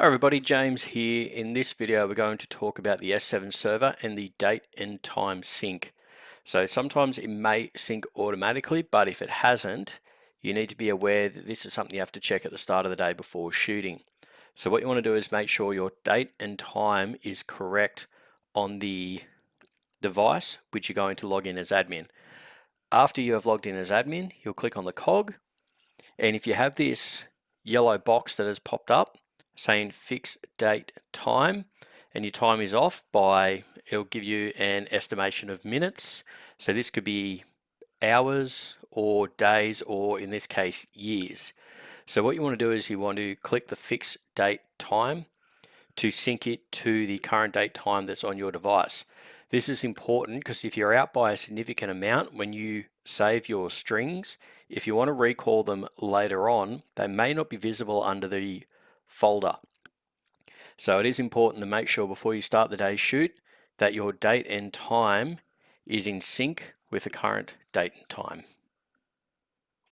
Hi everybody, James here. In this video we're going to talk about the S7 server and the date and time sync. So sometimes it may sync automatically, but if it hasn't, you need to be aware that this is something you have to check at the start of the day before shooting. So what you want to do is make sure your date and time is correct on the device which you're going to log in as admin. After you have logged in as admin, you'll click on the cog, and if you have this yellow box that has popped up saying fix date time, and your time is off by, it'll give you an estimation of minutes. So this could be hours or days, or in this case, years. So what you want to do is you want to click the fix date time to sync it to the current date time that's on your device. This is important because if you're out by a significant amount, when you save your strings, if you want to recall them later on, they may not be visible under the folder. So it is important to make sure before you start the day's shoot that your date and time is in sync with the current date and time.